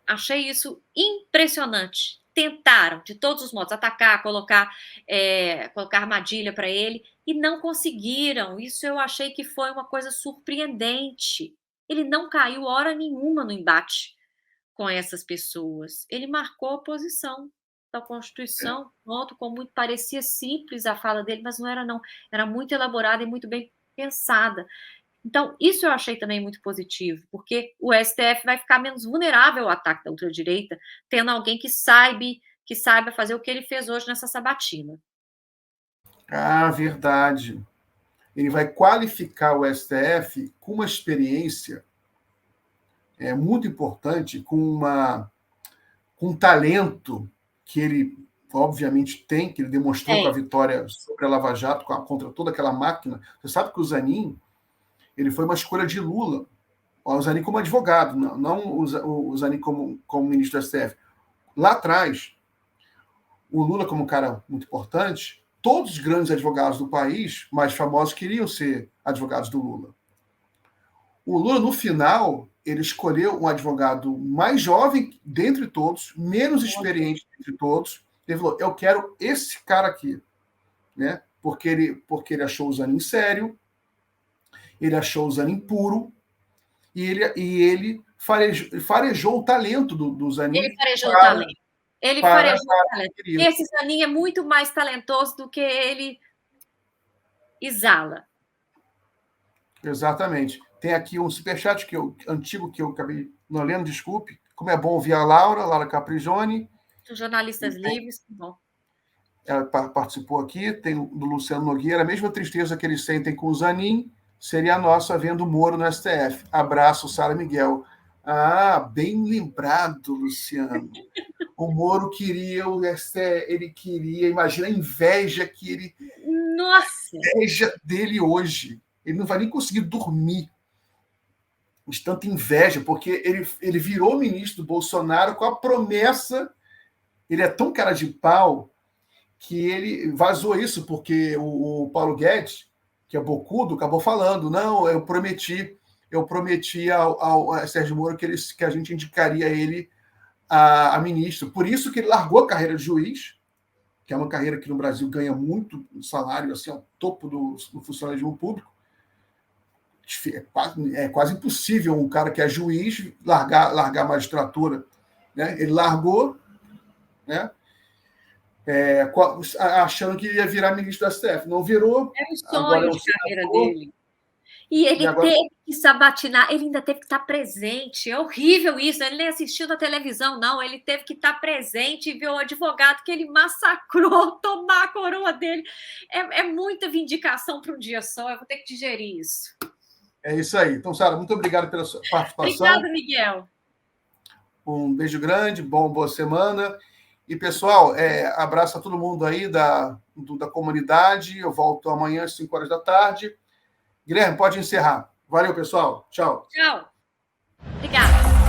Achei isso impressionante. Tentaram, de todos os modos, atacar, colocar armadilha para ele, e não conseguiram. Isso eu achei que foi uma coisa surpreendente. Ele não caiu hora nenhuma no embate com essas pessoas. Ele marcou a posição da Constituição, pronto, com muito, parecia simples a fala dele, mas não era não. Era muito elaborada e muito bem pensada. Então, isso eu achei também muito positivo, porque o STF vai ficar menos vulnerável ao ataque da ultradireita, tendo alguém que saiba fazer o que ele fez hoje nessa sabatina. Ah, verdade. Ele vai qualificar o STF com uma experiência muito importante, com um talento que ele, obviamente, tem, que ele demonstrou com a vitória sobre a Lava Jato, contra toda aquela máquina. Você sabe que o Zanin, ele foi uma escolha de Lula. O Zanin como advogado, não o Zanin como ministro do STF. Lá atrás, o Lula, como um cara muito importante, todos os grandes advogados do país, mais famosos, queriam ser advogados do Lula. O Lula, no final, ele escolheu um advogado mais jovem dentre todos, menos experiente dentre todos. Ele falou: eu quero esse cara aqui, né? Porque ele achou o Zanin sério, ele achou o Zanin puro, e ele farejou o talento do Zanin. Ele farejou o talento. Ele farejou o talento. Querido. Esse Zanin é muito mais talentoso do que ele exala. Exatamente. Tem aqui um superchat antigo que eu acabei não lendo, desculpe. Como é bom ouvir a Laura Caprigione. Dos jornalistas livres, bom. Ela participou aqui, tem do Luciano Nogueira, a mesma tristeza que eles sentem com o Zanin seria a nossa vendo o Moro no STF. Abraço, Sara Miguel. Ah, bem lembrado, Luciano. O Moro queria o STF, ele queria, imagina a inveja que ele... Nossa! A inveja dele hoje. Ele não vai nem conseguir dormir de tanta inveja, porque ele virou ministro do Bolsonaro com a promessa, ele é tão cara de pau, que ele vazou isso, porque o Paulo Guedes, que é bocudo, acabou falando, não, eu prometi ao Sérgio Moro que a gente indicaria ele a ministro. Por isso que ele largou a carreira de juiz, que é uma carreira que no Brasil ganha muito salário, assim, ao topo do funcionalismo público. É quase impossível um cara que é juiz largar a magistratura. Né? Ele largou, né? Achando que ia virar ministro da STF. Não virou. É o sonho de carreira dele. E ele teve que sabatinar, ele ainda teve que estar presente. É horrível isso, ele nem assistiu na televisão, não. Ele teve que estar presente e ver o advogado que ele massacrou, tomar a coroa dele. É muita vindicação para um dia só, eu vou ter que digerir isso. É isso aí. Então, Sara, muito obrigado pela sua participação. Obrigada, Miguel. Um beijo grande, boa semana. E, pessoal, abraço a todo mundo aí da comunidade. Eu volto amanhã às 5 horas da tarde. Guilherme, pode encerrar. Valeu, pessoal. Tchau. Tchau. Obrigada.